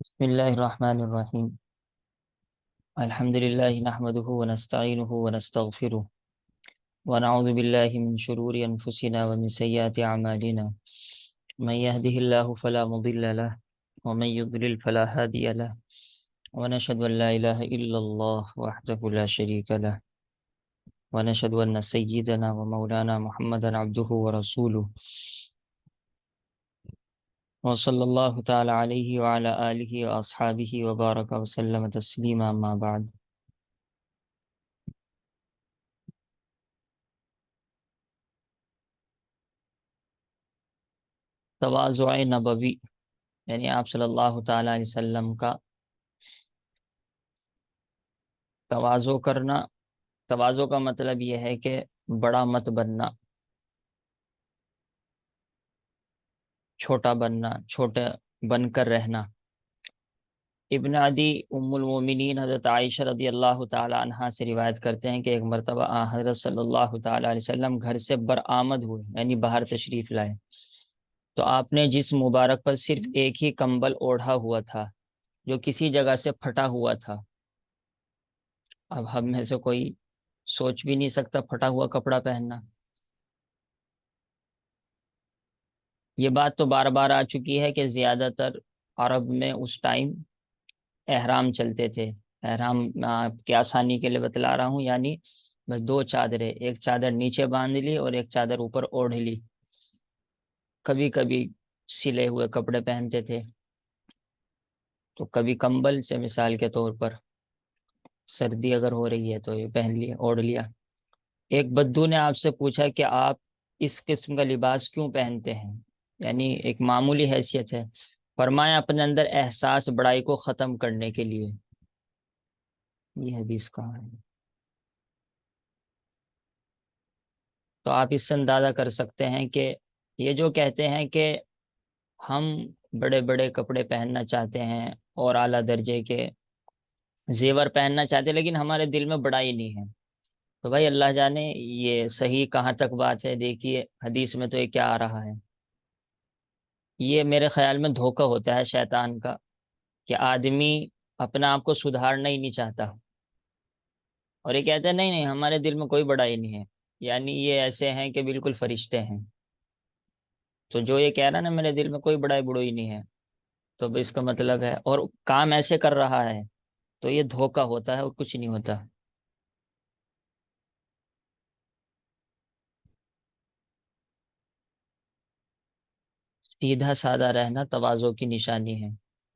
بسم الله الرحمن الرحيم. الحمد لله نحمده ونستعينه ونستغفره ونعوذ بالله من شرور أنفسنا ومن سيئات أعمالنا. من يهده الله فلا مضل له ومن يضلل فلا هادي له، ونشهد أن لا إله إلا الله وحده لا شريك له، ونشهد أن سيدنا ومولانا محمدا عبده ورسوله، وصلى الله تعالى عليه وعلى آله وأصحابه وبارك وسلم تسليما. ما بعد. تواضع نبوی، یعنی آپ صلی اللہ تعالیٰ علیہ وسلم کا تواضع کرنا. تواضع کا مطلب یہ ہے کہ بڑا مت بننا، چھوٹا بننا، چھوٹا بن کر رہنا. ابن عدی ام المومنین حضرت عائشہ رضی اللہ تعالی عنہا سے روایت کرتے ہیں کہ ایک مرتبہ حضرت صلی اللہ تعالی علیہ وسلم گھر سے برآمد ہوئے، یعنی باہر تشریف لائے، تو آپ نے جسم مبارک پر صرف ایک ہی کمبل اوڑھا ہوا تھا جو کسی جگہ سے پھٹا ہوا تھا. اب ہم میں سے کوئی سوچ بھی نہیں سکتا پھٹا ہوا کپڑا پہننا. یہ بات تو بار بار آ چکی ہے کہ زیادہ تر عرب میں اس ٹائم احرام چلتے تھے. احرام میں آپ کی آسانی کے لیے بتلا رہا ہوں، یعنی بس دو چادریں، ایک چادر نیچے باندھ لی اور ایک چادر اوپر اوڑھ لی. کبھی کبھی سلے ہوئے کپڑے پہنتے تھے، تو کبھی کمبل سے، مثال کے طور پر سردی اگر ہو رہی ہے تو یہ پہن لیا، اوڑھ لیا. ایک بدو نے آپ سے پوچھا کہ آپ اس قسم کا لباس کیوں پہنتے ہیں، یعنی ایک معمولی حیثیت ہے. فرمایا اپنے اندر احساس بڑائی کو ختم کرنے کے لیے. یہ حدیث کہاں ہے؟ تو آپ اس سے اندازہ کر سکتے ہیں کہ یہ جو کہتے ہیں کہ ہم بڑے بڑے کپڑے پہننا چاہتے ہیں اور اعلیٰ درجے کے زیور پہننا چاہتے ہیں، لیکن ہمارے دل میں بڑائی نہیں ہے، تو بھائی اللہ جانے یہ صحیح کہاں تک بات ہے. دیکھیے حدیث میں تو یہ کیا آ رہا ہے. یہ میرے خیال میں دھوکہ ہوتا ہے شیطان کا، کہ آدمی اپنا آپ کو سدھارنا ہی نہیں چاہتا، اور یہ کہتے ہیں نہیں نہیں ہمارے دل میں کوئی بڑائی نہیں ہے، یعنی یہ ایسے ہیں کہ بالکل فرشتے ہیں. تو جو یہ کہہ رہا ہے نا میرے دل میں کوئی بڑائی بڑوئی نہیں ہے، تو اب اس کا مطلب ہے اور کام ایسے کر رہا ہے، تو یہ دھوکہ ہوتا ہے اور کچھ نہیں ہوتا. سیدھا سادہ رہنا تواضع کی نشانی ہے،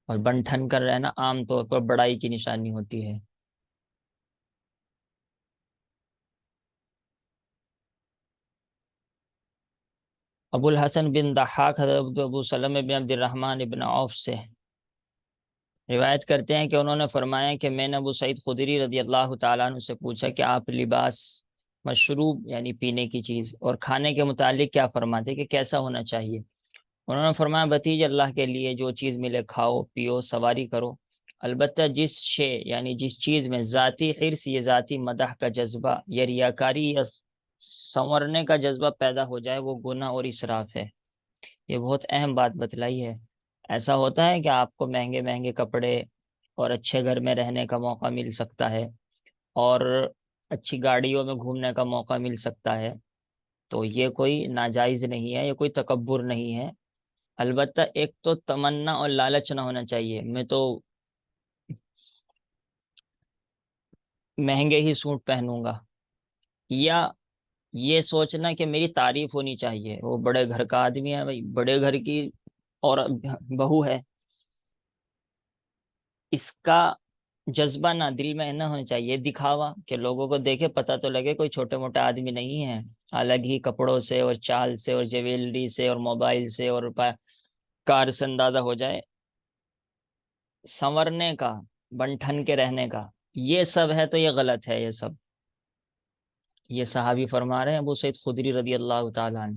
اور بن ٹھن کر رہنا عام طور پر بڑائی کی نشانی ہوتی ہے. ابو الحسن بن ضحاک حضرت ابو سلمہ بن عبد الرحمن بن عوف سے روایت کرتے ہیں کہ انہوں نے فرمایا کہ میں نے ابو سعید خدری رضی اللہ تعالیٰ عنہ سے پوچھا کہ آپ لباس، مشروب یعنی پینے کی چیز، اور کھانے کے متعلق کیا فرماتے کہ کیسا ہونا چاہیے. انہوں نے فرمایا بھتیج اللہ کے لیے جو چیز ملے کھاؤ پیو سواری کرو، البتہ جس شے یعنی جس چیز میں ذاتی حرص، یہ ذاتی مدح کا جذبہ یا ریاکاری یا سنورنے کا جذبہ پیدا ہو جائے، وہ گناہ اور اسراف ہے. یہ بہت اہم بات بتلائی ہے. ایسا ہوتا ہے کہ آپ کو مہنگے مہنگے کپڑے اور اچھے گھر میں رہنے کا موقع مل سکتا ہے، اور اچھی گاڑیوں میں گھومنے کا موقع مل سکتا ہے، تو یہ کوئی ناجائز نہیں ہے، یہ کوئی تکبر نہیں ہے. البتہ ایک تو تمنا اور لالچ نہ ہونا چاہیے، میں تو مہنگے ہی سوٹ پہنوں گا، یا یہ سوچنا کہ میری تعریف ہونی چاہیے، وہ بڑے گھر کا آدمی ہے بھائی، بڑے گھر کی اور بہو ہے، اس کا جذبہ نہ دل میں نہ ہونا چاہیے. دکھاوا کہ لوگوں کو دیکھے پتہ تو لگے کوئی چھوٹے موٹے آدمی نہیں ہے، الگ ہی کپڑوں سے اور چال سے اور جیولری سے اور موبائل سے اور کار سے اندازہ ہو جائے. سنورنے کا، بن ٹھن کے رہنے کا، یہ سب ہے تو یہ غلط ہے. یہ سب یہ صحابی فرما رہے ہیں ابو سعید خدری رضی اللہ تعالیٰ عنہ.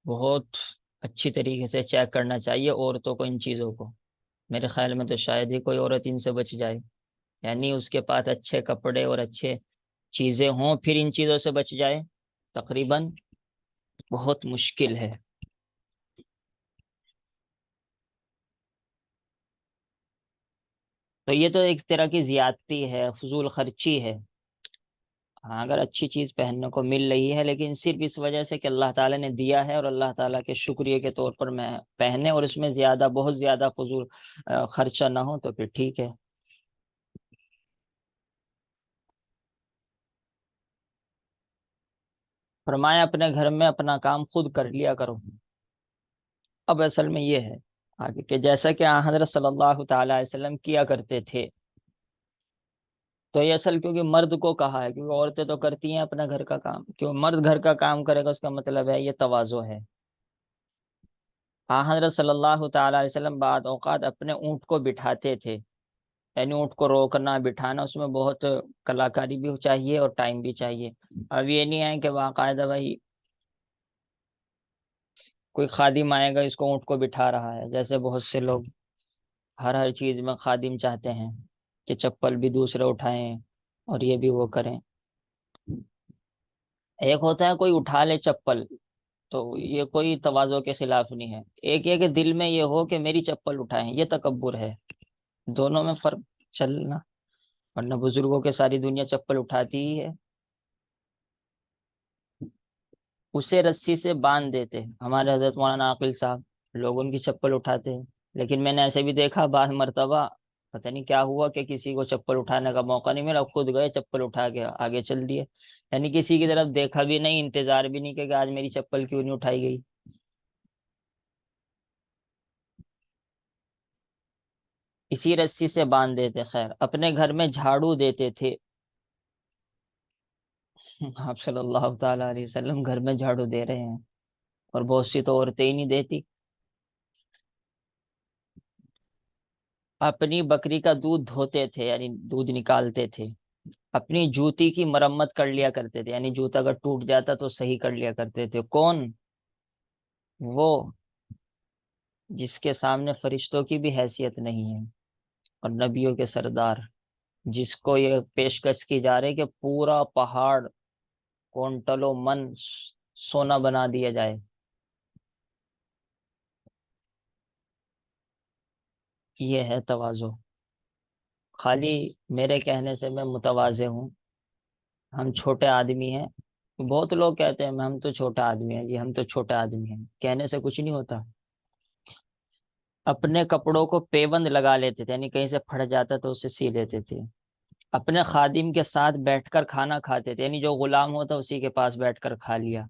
بہت اچھی طریقے سے چیک کرنا چاہیے عورتوں کو ان چیزوں کو. میرے خیال میں تو شاید ہی کوئی عورت ان سے بچ جائے، یعنی اس کے پاس اچھے کپڑے اور اچھے چیزیں ہوں پھر ان چیزوں سے بچ جائے، تقریباً بہت مشکل ہے. تو یہ تو ایک طرح کی زیادتی ہے، فضول خرچی ہے۔ ہاں اگر اچھی چیز پہننے کو مل رہی ہے، لیکن صرف اس وجہ سے کہ اللہ تعالیٰ نے دیا ہے اور اللہ تعالیٰ کے شکریہ کے طور پر میں پہنے، اور اس میں زیادہ بہت زیادہ فضول خرچہ نہ ہو، تو پھر ٹھیک ہے۔ فرمایا اپنے گھر میں اپنا کام خود کر لیا کرو۔ اب اصل میں یہ ہے آگے کہ جیسا کہ حضرت صلی اللہ تعالی علیہ وسلم کیا کرتے تھے، تو یہ اصل کیونکہ مرد کو کہا ہے، کیونکہ عورتیں تو کرتی ہیں اپنا گھر کا کام، کیوں مرد گھر کا کام کرے گا، اس کا مطلب ہے یہ تواضع ہے۔ حضرت صلی اللہ تعالی علیہ وسلم بعض اوقات اپنے اونٹ کو بٹھاتے تھے، یعنی اونٹ کو روکنا بٹھانا اس میں بہت کلاکاری بھی چاہیے اور ٹائم بھی چاہیے۔ اب یہ نہیں ہے کہ باقاعدہ بھائی کوئی خادم آئے گا اس کو اونٹ کو بٹھا رہا ہے، جیسے بہت سے لوگ ہر چیز میں خادم چاہتے ہیں کہ چپل بھی دوسرے اٹھائیں اور یہ بھی وہ کریں۔ ایک ہوتا ہے کوئی اٹھا لے چپل، تو یہ کوئی تواضع کے خلاف نہیں ہے، ایک یہ کہ دل میں یہ ہو کہ میری چپل اٹھائیں، یہ تکبر ہے۔ دونوں میں فرق چلنا، ورنہ بزرگوں کے ساری دنیا چپل اٹھاتی ہی ہے۔ اسے رسی سے باندھ دیتے ہمارے حضرت مولانا عاقل صاحب، لوگ ان کی چپل اٹھاتے ہیں، لیکن میں نے ایسے بھی دیکھا بعض مرتبہ پتہ نہیں کیا ہوا کہ کسی کو چپل اٹھانے کا موقع نہیں ملا، خود گئے چپل اٹھا کے آگے چل دیے، یعنی کسی کی طرف دیکھا بھی نہیں، انتظار بھی نہیں کہ آج میری چپل کیوں نہیں اٹھائی گئی۔ اسی رسی سے باندھ دیتے۔ خیر اپنے گھر میں جھاڑو دیتے تھے، آپ صلی اللہ تعالی علیہ وسلم گھر میں جھاڑو دے رہے ہیں، اور بہت سی تو عورتیں ہی نہیں دیتی۔ اپنی بکری کا دودھ دھوتے تھے، یعنی دودھ نکالتے تھے۔ اپنی جوتی کی مرمت کر لیا کرتے تھے، یعنی جوتا اگر ٹوٹ جاتا تو صحیح کر لیا کرتے تھے۔ کون؟ وہ جس کے سامنے فرشتوں کی بھی حیثیت نہیں ہے، اور نبیوں کے سردار، جس کو یہ پیشکش کی جا رہی کہ پورا پہاڑ کونٹلوں من سونا بنا دیا جائے۔ یہ ہے تواضع۔ خالی میرے کہنے سے میں متواضع ہوں، ہم چھوٹے آدمی ہیں، بہت لوگ کہتے ہیں ہم تو چھوٹا آدمی ہیں، جی ہم تو چھوٹا آدمی ہیں، کہنے سے کچھ نہیں ہوتا۔ اپنے کپڑوں کو پیبند لگا لیتے تھے، یعنی کہیں سے پھٹ جاتا تو اسے سی لیتے تھے۔ اپنے خادم کے ساتھ بیٹھ کر کھانا کھاتے تھے، یعنی جو غلام ہوتا اسی کے پاس بیٹھ کر کھا لیا،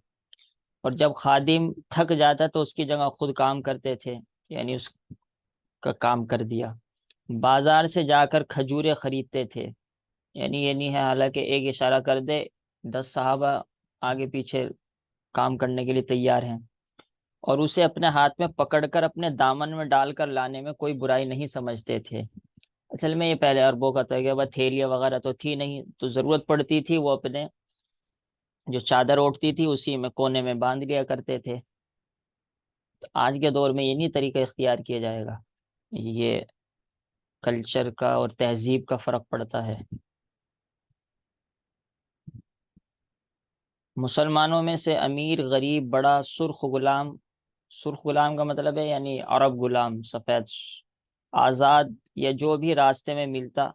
اور جب خادم تھک جاتا تو اس کی جگہ خود کام کرتے تھے، یعنی اس کا کام کر دیا۔ بازار سے جا کر کھجورے خریدتے تھے، یعنی یہ نہیں ہے حالانکہ ایک اشارہ کر دے 10 صحابہ آگے پیچھے کام کرنے کے لیے تیار ہیں، اور اسے اپنے ہاتھ میں پکڑ کر اپنے دامن میں ڈال کر لانے میں کوئی برائی نہیں سمجھتے تھے۔ اصل میں یہ پہلے عربوں کا تھا کہ تھیلیاں وغیرہ تو تھی نہیں، تو ضرورت پڑتی تھی وہ اپنے جو چادر اوڑھتی تھی اسی میں کونے میں باندھ لیا کرتے تھے۔ تو آج کے دور میں یہ نہیں طریقہ اختیار کیا جائے گا، یہ کلچر کا اور تہذیب کا فرق پڑتا ہے۔ مسلمانوں میں سے امیر غریب بڑا سرخ غلام، سرخ غلام کا مطلب ہے یعنی عرب غلام سفید، آزاد یا جو بھی راستے میں ملتا،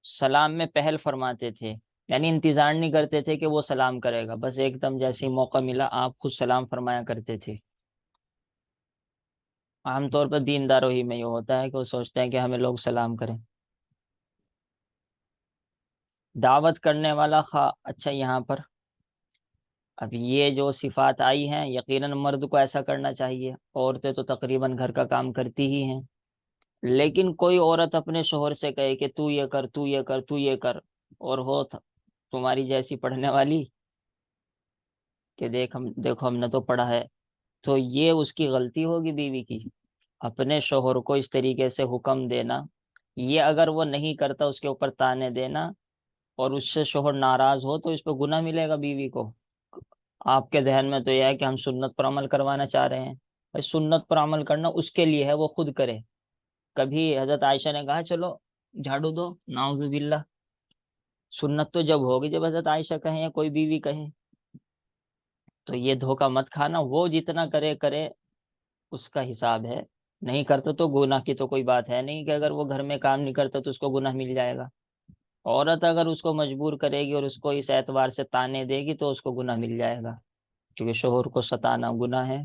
سلام میں پہل فرماتے تھے، یعنی انتظار نہیں کرتے تھے کہ وہ سلام کرے گا، بس ایک دم جیسے ہی موقع ملا آپ خود سلام فرمایا کرتے تھے۔ عام طور پر دینداروں ہی میں یہ ہوتا ہے کہ وہ سوچتے ہیں کہ ہمیں لوگ سلام کریں۔ دعوت کرنے والا اچھا یہاں پر اب یہ جو صفات آئی ہیں یقیناً مرد کو ایسا کرنا چاہیے، عورتیں تو تقریباً گھر کا کام کرتی ہی ہیں، لیکن کوئی عورت اپنے شوہر سے کہے کہ تو یہ کر تو یہ کر تو یہ کر، اور ہو تمہاری جیسی پڑھنے والی کہ دیکھو ہم نے تو پڑھا ہے، تو یہ اس کی غلطی ہوگی بیوی کی، اپنے شوہر کو اس طریقے سے حکم دینا، یہ اگر وہ نہیں کرتا اس کے اوپر تانے دینا، اور اس سے شوہر ناراض ہو تو اس پہ گناہ ملے گا بیوی کو۔ آپ کے ذہن میں تو یہ ہے کہ ہم سنت پر عمل کروانا چاہ رہے ہیں، بھائی سنت پر عمل کرنا اس کے لیے ہے، وہ خود کرے۔ کبھی حضرت عائشہ نے کہا چلو جھاڑو دو؟ نعوذ باللہ، سنت تو جب ہوگی جب حضرت عائشہ کہیں یا کوئی بیوی کہے۔ تو یہ دھوکہ مت کھانا، وہ جتنا کرے کرے اس کا حساب ہے، نہیں کرتا تو گناہ کی تو کوئی بات ہے نہیں کہ اگر وہ گھر میں کام نہیں کرتا تو اس کو گناہ مل جائے گا. عورت اگر اس کو مجبور کرے گی اور اس کو اس اعتبار سے تانے دے گی تو اس کو گناہ مل جائے گا، کیونکہ شوہر کو ستانا گناہ ہے.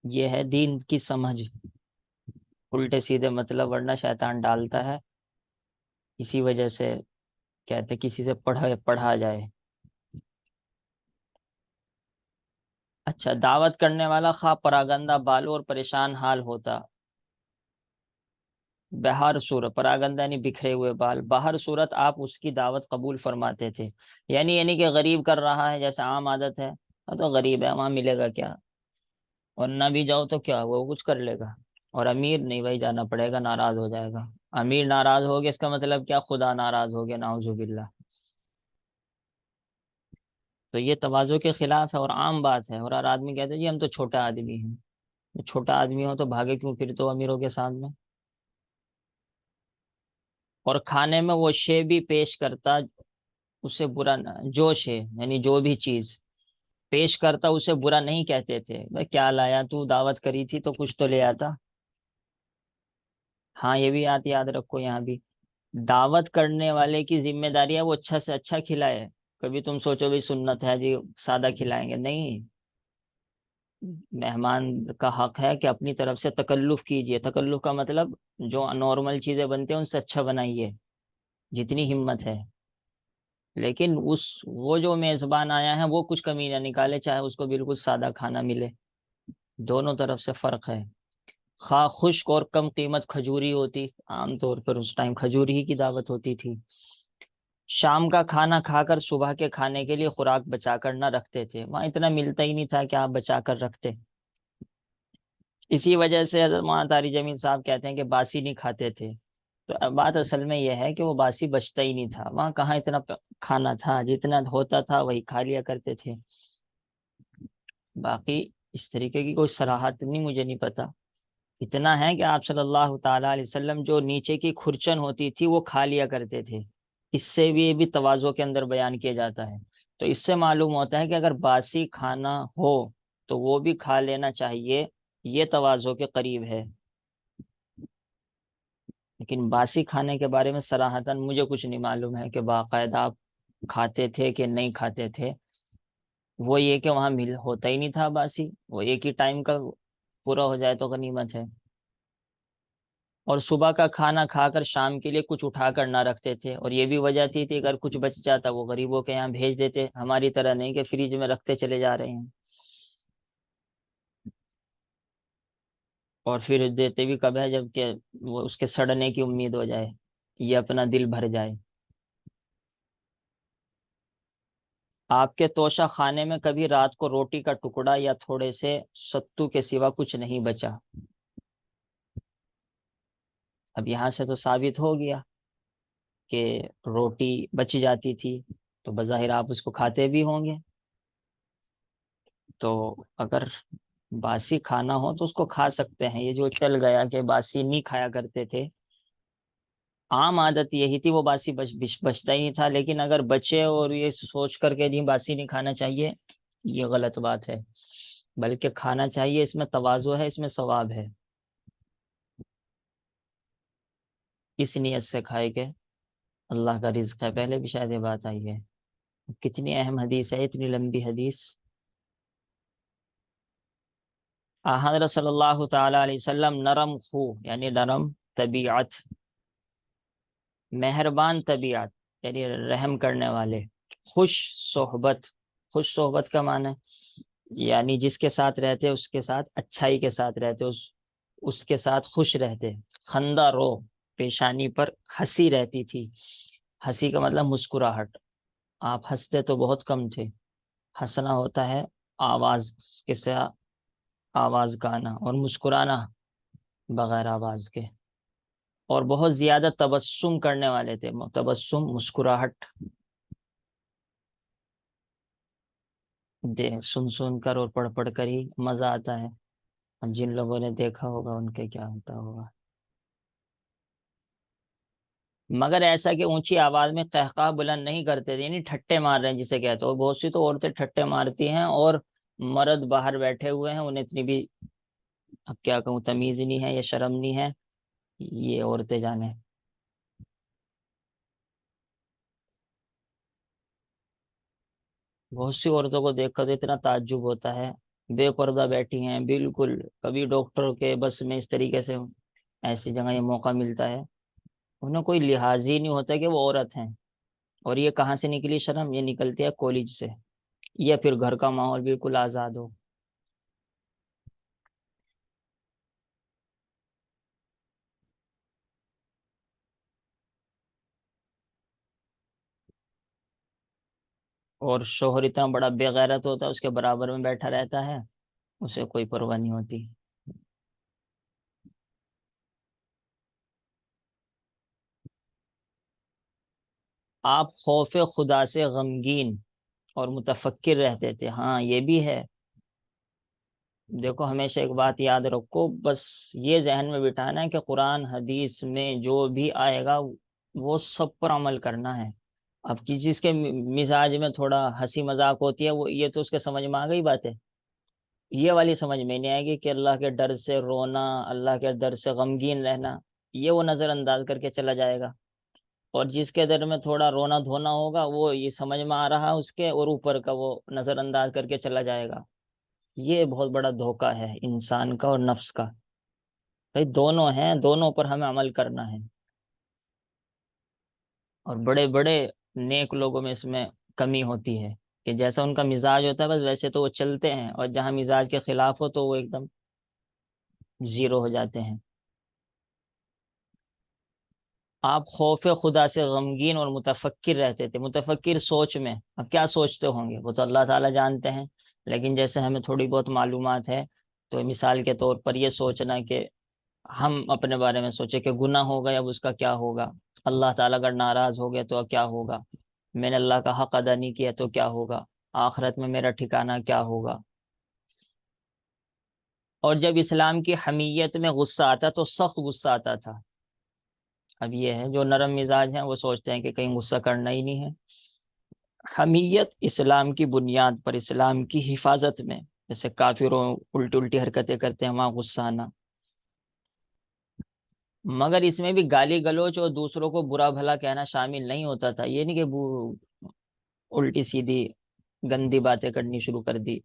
یہ ہے دین کی سمجھ. الٹے سیدھے مطلب ورنہ شیطان ڈالتا ہے، اسی وجہ سے کہتے کسی سے پڑھا جائے. اچھا، دعوت کرنے والا خواہ پراگندہ بالو اور پریشان حال ہوتا. بہر صورت، پراگندہ یعنی بکھرے ہوئے بال، بہر صورت آپ اس کی دعوت قبول فرماتے تھے. یعنی کہ غریب کر رہا ہے جیسے عام عادت ہے، ہاں تو غریب ہے وہاں ملے گا کیا، اور نہ بھی جاؤ تو کیا وہ کچھ کر لے گا. اور امیر نہیں بھائی جانا پڑے گا، ناراض ہو جائے گا. امیر ناراض ہو گیا اس کا مطلب کیا، خدا ناراض ہو گیا، نعوذ باللہ. تو یہ تواضع کے خلاف ہے اور عام بات ہے. اور ہر آدمی کہتا ہے جی ہم تو چھوٹا آدمی ہیں. چھوٹا آدمی ہو تو بھاگے کیوں پھر تو امیروں کے سامنے. اور کھانے میں وہ شے بھی پیش کرتا اسے برا جو شے یعنی جو بھی چیز پیش کرتا اسے برا نہیں کہتے تھے. بھائی کیا لایا تو، دعوت کری تھی تو کچھ تو لے آتا. ہاں یہ بھی یاد رکھو یہاں بھی. دعوت کرنے والے کی ذمہ داری ہے وہ اچھا سے اچھا کھلائے. کبھی تم سوچو بھی سنت ہے جی سادہ کھلائیں گے، نہیں. مہمان کا حق ہے کہ اپنی طرف سے تکلف کیجئے. تکلف کا مطلب جو نارمل چیزیں بنتے ہیں ان سے اچھا بنائیے جتنی ہمت ہے. لیکن وہ جو میزبان آیا ہے وہ کچھ کمی نہ نکالے، چاہے اس کو بالکل سادہ کھانا ملے. دونوں طرف سے فرق ہے. خواہ خشک اور کم قیمت کھجوری ہوتی، عام طور پر اس ٹائم کھجوری ہی کی دعوت ہوتی تھی. شام کا کھانا کھا کر صبح کے کھانے کے لیے خوراک بچا کر نہ رکھتے تھے. وہاں اتنا ملتا ہی نہیں تھا کہ آپ بچا کر رکھتے. اسی وجہ سے حضرت مولانا طاری جمیل صاحب کہتے ہیں کہ باسی نہیں کھاتے تھے. تو اب بات اصل میں یہ ہے کہ وہ باسی بچتا ہی نہیں تھا. وہاں کہاں اتنا کھانا تھا، جتنا ہوتا تھا وہی کھا لیا کرتے تھے. باقی اس طریقے کی کوئی صراحت نہیں، مجھے نہیں پتا. اتنا ہے کہ آپ صلی اللہ تعالی علیہ وسلم جو نیچے کی کھرچن ہوتی تھی وہ کھا لیا کرتے تھے. اس سے بھی یہ بھی تواضع کے اندر بیان کیا جاتا ہے. تو اس سے معلوم ہوتا ہے کہ اگر باسی کھانا ہو تو وہ بھی کھا لینا چاہیے، یہ تواضع کے قریب ہے. لیکن باسی کھانے کے بارے میں صراحتاً مجھے کچھ نہیں معلوم ہے کہ باقاعدہ آپ کھاتے تھے کہ نہیں کھاتے تھے. وہ یہ کہ وہاں مل ہوتا ہی نہیں تھا باسی، وہ ایک ہی ٹائم کا پورا ہو جائے تو غنیمت ہے. اور صبح کا کھانا کھا کر شام کے لیے کچھ اٹھا کر نہ رکھتے تھے. اور یہ بھی وجہ تھی اگر کچھ بچ جاتا وہ غریبوں کے یہاں بھیج دیتے، ہماری طرح نہیں کہ فریج میں رکھتے چلے جا رہے ہیں. اور پھر دیتے بھی کب ہے جب کہ وہ اس کے سڑنے کی امید ہو جائے، یہ اپنا دل بھر جائے. آپ کے توشہ خانے میں کبھی رات کو روٹی کا ٹکڑا یا تھوڑے سے ستو کے سوا کچھ نہیں بچا. اب یہاں سے تو ثابت ہو گیا کہ روٹی بچ جاتی تھی تو بظاہر آپ اس کو کھاتے بھی ہوں گے. تو اگر باسی کھانا ہو تو اس کو کھا سکتے ہیں. یہ جو چل گیا کہ باسی نہیں کھایا کرتے تھے، عام عادت یہی تھی، وہ باسی بچتا ہی نہیں تھا. لیکن اگر بچے اور یہ سوچ کر کے نہیں باسی نہیں کھانا چاہیے، یہ غلط بات ہے. بلکہ کھانا چاہیے، اس میں تواضع ہے، اس میں ثواب ہے. کس نیت سے کھائے کہ اللہ کا رزق ہے، پہلے بھی شاید یہ بات آئی ہے. کتنی اہم حدیث ہے، اتنی لمبی حدیث. حضرت صلی اللہ تعالی علیہ وسلم نرم خو یعنی نرم طبیعت، مہربان طبیعت یعنی رحم کرنے والے، خوش صحبت. خوش صحبت کا معنی ہے یعنی جس کے ساتھ رہتے اس کے ساتھ اچھائی کے ساتھ رہتے، اس کے ساتھ خوش رہتے. خندہ رو، پیشانی پر ہنسی رہتی تھی. ہنسی کا مطلب مسکراہٹ. آپ ہنستے تو بہت کم تھے. ہنسنا ہوتا ہے آواز کے ساتھ، آواز کا آنا، اور مسکرانا بغیر آواز کے. اور بہت زیادہ تبسم کرنے والے تھے. تبسم مسکراہٹ سن سن کر اور پڑھ پڑھ کر ہی مزہ آتا ہے. اب جن لوگوں نے دیکھا ہوگا ان کے کیا ہوتا ہوگا. مگر ایسا کہ اونچی آواز میں قہقہ بلند نہیں کرتے تھے، یعنی ٹھٹے مار رہے ہیں جسے کہتے ہو. بہت سی تو عورتیں ٹھٹے مارتی ہیں اور مرد باہر بیٹھے ہوئے ہیں، انہیں اتنی بھی اب کیا کہوں تمیز نہیں ہے یا شرم نہیں ہے، یہ عورتیں جانے۔ بہت سی عورتوں کو دیکھ کر تو اتنا تعجب ہوتا ہے، بے پردہ بیٹھی ہیں بالکل، کبھی ڈاکٹر کے بس میں اس طریقے سے ایسی جگہ یہ موقع ملتا ہے، انہیں کوئی لحاظ ہی نہیں ہوتا کہ وہ عورت ہیں۔ اور یہ کہاں سے نکلی شرم؟ یہ نکلتی ہے کالج سے، یا پھر گھر کا ماحول بالکل آزاد ہو۔ اور شوہر اتنا بڑا بے غیرت ہوتا ہے، اس کے برابر میں بیٹھا رہتا ہے، اسے کوئی پرواہ نہیں ہوتی۔ آپ خوف خدا سے غمگین اور متفکر رہتے تھے، ہاں یہ بھی ہے۔ دیکھو ہمیشہ ایک بات یاد رکھو، بس یہ ذہن میں بٹھانا ہے کہ قرآن حدیث میں جو بھی آئے گا وہ سب پر عمل کرنا ہے۔ اب کسی چیز کے مزاج میں تھوڑا ہنسی مذاق ہوتی ہے، وہ یہ تو اس کے سمجھ میں آ گئی بات ہے، یہ والی سمجھ میں نہیں آئے گی کہ اللہ کے ڈر سے رونا، اللہ کے ڈر سے غمگین رہنا، یہ وہ نظر انداز کر کے چلا جائے گا۔ اور جس کے در میں تھوڑا رونا دھونا ہوگا، وہ یہ سمجھ میں آ رہا اس کے، اور اوپر کا وہ نظر انداز کر کے چلا جائے گا۔ یہ بہت بڑا دھوکہ ہے انسان کا اور نفس کا۔ بھائی دونوں ہیں، دونوں پر ہمیں عمل کرنا ہے۔ اور بڑے بڑے نیک لوگوں میں اس میں کمی ہوتی ہے کہ جیسا ان کا مزاج ہوتا ہے بس ویسے تو وہ چلتے ہیں، اور جہاں مزاج کے خلاف ہو تو وہ ایک دم زیرو ہو جاتے ہیں۔ آپ خوف خدا سے غمگین اور متفکر رہتے تھے، متفکر سوچ میں، اب کیا سوچتے ہوں گے وہ تو اللہ تعالیٰ جانتے ہیں، لیکن جیسے ہمیں تھوڑی بہت معلومات ہے، تو مثال کے طور پر یہ سوچنا کہ ہم اپنے بارے میں سوچے کہ گناہ ہو گیا اب اس کا کیا ہوگا، اللہ تعالیٰ اگر ناراض ہو گیا تو کیا ہوگا، میں نے اللہ کا حق ادا نہیں کیا تو کیا ہوگا، آخرت میں میرا ٹھکانہ کیا ہوگا۔ اور جب اسلام کی حمیت میں غصہ آتا تو سخت غصہ آتا تھا۔ اب یہ ہے جو نرم مزاج ہیں وہ سوچتے ہیں کہ کہیں غصہ کرنا ہی نہیں ہے۔ حمیت اسلام کی بنیاد پر، اسلام کی حفاظت میں، جیسے کافروں الٹی الٹی حرکتیں کرتے ہیں وہاں غصہ آنا، مگر اس میں بھی گالی گلوچ اور دوسروں کو برا بھلا کہنا شامل نہیں ہوتا تھا، یہ نہیں کہ الٹی سیدھی گندی باتیں کرنی شروع کر دی۔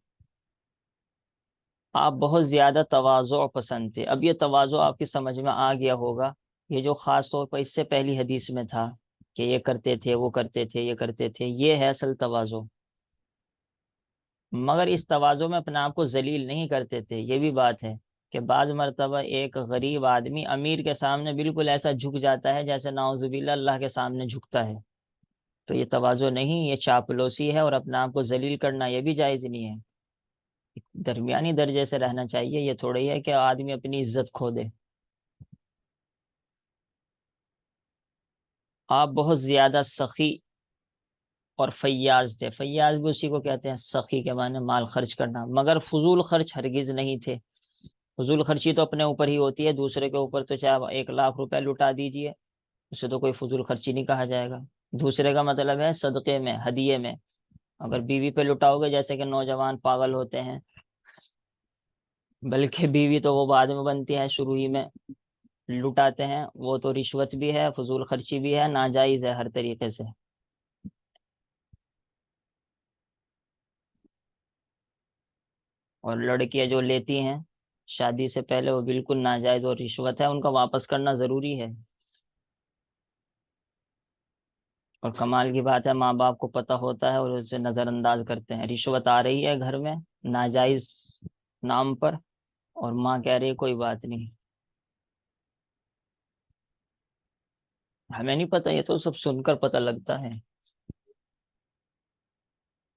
آپ بہت زیادہ تواضع پسند تھے، اب یہ تواضع آپ کی سمجھ میں آ گیا ہوگا، یہ جو خاص طور پر اس سے پہلی حدیث میں تھا کہ یہ کرتے تھے وہ کرتے تھے یہ کرتے تھے، یہ ہے اصل تواضع۔ مگر اس تواضع میں اپنے آپ کو ذلیل نہیں کرتے تھے، یہ بھی بات ہے کہ بعض مرتبہ ایک غریب آدمی امیر کے سامنے بالکل ایسا جھک جاتا ہے جیسے نعوذ باللہ اللہ کے سامنے جھکتا ہے، تو یہ تواضع نہیں، یہ چاپلوسی ہے، اور اپنے آپ کو ذلیل کرنا یہ بھی جائز نہیں ہے۔ درمیانی درجے سے رہنا چاہیے، یہ تھوڑا ہی ہے کہ آدمی اپنی عزت کھو دے۔ آپ بہت زیادہ سخی اور فیاض تھے، فیاض بھی اسی کو کہتے ہیں، سخی کے معنی مال خرچ کرنا، مگر فضول خرچ ہرگز نہیں تھے۔ فضول خرچی تو اپنے اوپر ہی ہوتی ہے، دوسرے کے اوپر تو چاہے 1 لاکھ روپے لٹا دیجئے، اسے تو کوئی فضول خرچی نہیں کہا جائے گا۔ دوسرے کا مطلب ہے صدقے میں، ہدیے میں۔ اگر بیوی پہ لٹاؤ گے، جیسے کہ نوجوان پاگل ہوتے ہیں، بلکہ بیوی تو وہ بعد میں بنتی ہے، شروع ہی میں لٹاتے ہیں، وہ تو رشوت بھی ہے، فضول خرچی بھی ہے، ناجائز ہے ہر طریقے سے۔ اور لڑکیاں جو لیتی ہیں شادی سے پہلے، وہ بالکل ناجائز اور رشوت ہے، ان کا واپس کرنا ضروری ہے۔ اور کمال کی بات ہے ماں باپ کو پتہ ہوتا ہے اور اسے نظر انداز کرتے ہیں، رشوت آ رہی ہے گھر میں ناجائز نام پر، اور ماں کہہ رہی ہے کوئی بات نہیں، ہمیں نہیں پتہ، یہ تو سب سن کر پتہ لگتا ہے۔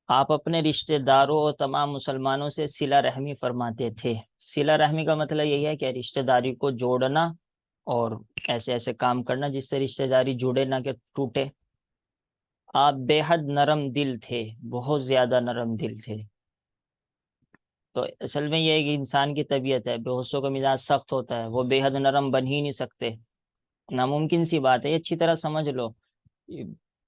آپ اپنے رشتہ داروں اور تمام مسلمانوں سے صلہ رحمی فرماتے تھے۔ صلہ رحمی کا مطلب یہی ہے کہ رشتہ داری کو جوڑنا، اور ایسے ایسے کام کرنا جس سے رشتہ داری جڑے نہ کہ ٹوٹے۔ آپ بے حد نرم دل تھے، بہت زیادہ نرم دل تھے۔ تو اصل میں یہ ایک انسان کی طبیعت ہے، بےہوشوں کا مزاج سخت ہوتا ہے، وہ بے حد نرم بن ہی نہیں سکتے، ناممکن سی بات ہے، یہ اچھی طرح سمجھ لو،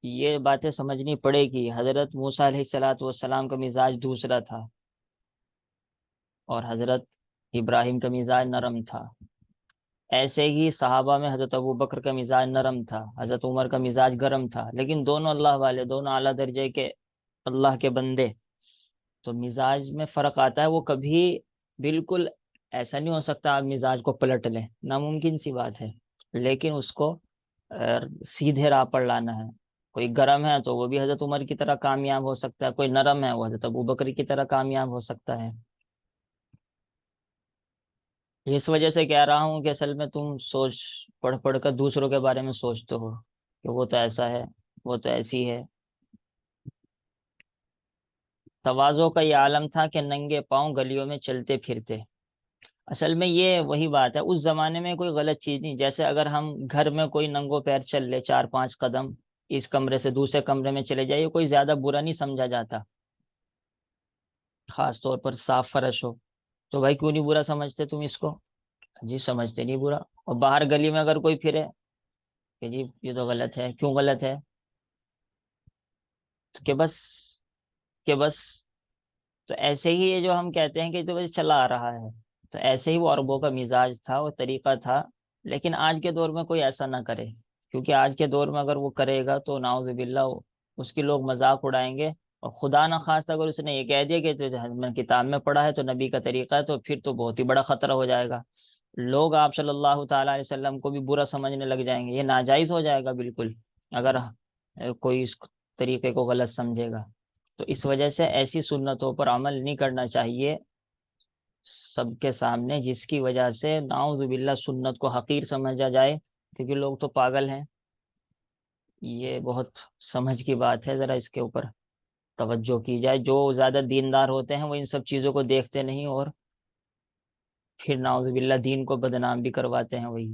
یہ باتیں سمجھنی پڑے گی۔ حضرت موسیٰ علیہ الصلوۃ والسلام کا مزاج دوسرا تھا، اور حضرت ابراہیم کا مزاج نرم تھا. ایسے ہی صحابہ میں حضرت ابو بکر کا مزاج نرم تھا، حضرت عمر کا مزاج گرم تھا، لیکن دونوں اللہ والے، دونوں اعلیٰ درجے کے اللہ کے بندے. تو مزاج میں فرق آتا ہے، وہ کبھی بالکل ایسا نہیں ہو سکتا آپ مزاج کو پلٹ لیں، ناممکن سی بات ہے. لیکن اس کو سیدھے راہ پر لانا ہے. کوئی گرم ہے تو وہ بھی حضرت عمر کی طرح کامیاب ہو سکتا ہے، کوئی نرم ہے وہ حضرت ابو بکر کی طرح کامیاب ہو سکتا ہے. اس وجہ سے کہہ رہا ہوں کہ اصل میں تم سوچ پڑھ پڑھ کر دوسروں کے بارے میں سوچتے ہو کہ وہ تو ایسا ہے، وہ تو ایسی ہے. تواضع کا یہ عالم تھا کہ ننگے پاؤں گلیوں میں چلتے پھرتے. اصل میں یہ وہی بات ہے، اس زمانے میں کوئی غلط چیز نہیں. جیسے اگر ہم گھر میں کوئی ننگوں پیر چل لے 4 5 قدم، اس کمرے سے دوسرے کمرے میں چلے جائے، کوئی زیادہ برا نہیں سمجھا جاتا. خاص طور پر صاف فرش ہو تو بھائی کیوں نہیں برا سمجھتے تم اس کو؟ جی سمجھتے نہیں برا. اور باہر گلی میں اگر کوئی پھرے کہ جی یہ تو غلط ہے، کیوں غلط ہے؟ کہ بس کہ بس تو ایسے ہی یہ جو ہم کہتے ہیں کہ تو بس چلا آ رہا ہے، تو ایسے ہی وہ عربوں کا مزاج تھا، وہ طریقہ تھا. لیکن آج کے دور میں کوئی ایسا نہ کرے، کیونکہ آج کے دور میں اگر وہ کرے گا تو نعوذ باللہ اس کی لوگ مذاق اڑائیں گے. اور خدا نخواستہ اگر اس نے یہ کہہ دیا کہ میں نے کتاب میں پڑھا ہے تو نبی کا طریقہ ہے، تو پھر تو بہت ہی بڑا خطرہ ہو جائے گا. لوگ آپ صلی اللہ تعالیٰ علیہ وسلم کو بھی برا سمجھنے لگ جائیں گے، یہ ناجائز ہو جائے گا بالکل اگر کوئی اس طریقے کو غلط سمجھے گا. تو اس وجہ سے ایسی سنتوں پر عمل نہیں کرنا چاہیے سب کے سامنے، جس کی وجہ سے نعوذ باللہ سنت کو حقیر سمجھا جائے، کیونکہ لوگ تو پاگل ہیں. یہ بہت سمجھ کی بات ہے، ذرا اس کے اوپر توجہ کی جائے. جو زیادہ دیندار ہوتے ہیں وہ ان سب چیزوں کو دیکھتے نہیں، اور پھر نعوذ باللہ دین کو بدنام بھی کرواتے ہیں وہی.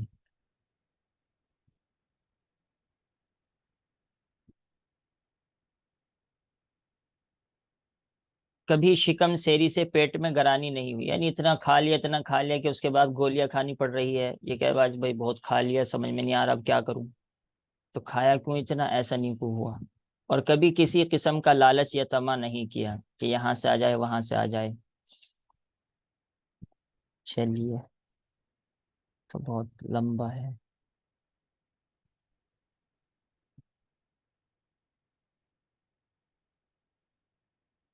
کبھی شکم سیری سے پیٹ میں گرانی نہیں ہوئی، یعنی اتنا کھا لیا اتنا کھا لیا کہ اس کے بعد گولیاں کھانی پڑ رہی ہے. یہ کہ آج بھائی بہت کھا لیا، سمجھ میں نہیں آ رہا اب کیا کروں، تو کھایا کیوں اتنا، ایسا نہیں کو ہوا. اور کبھی کسی قسم کا لالچ یا طمع نہیں کیا کہ یہاں سے آ جائے وہاں سے آ جائے. چلیے تو بہت لمبا ہے.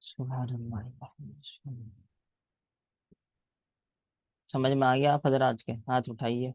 سبحان اللہ. سمجھ میں آ گیا آپ حضرات کے؟ ہاتھ اٹھائیے.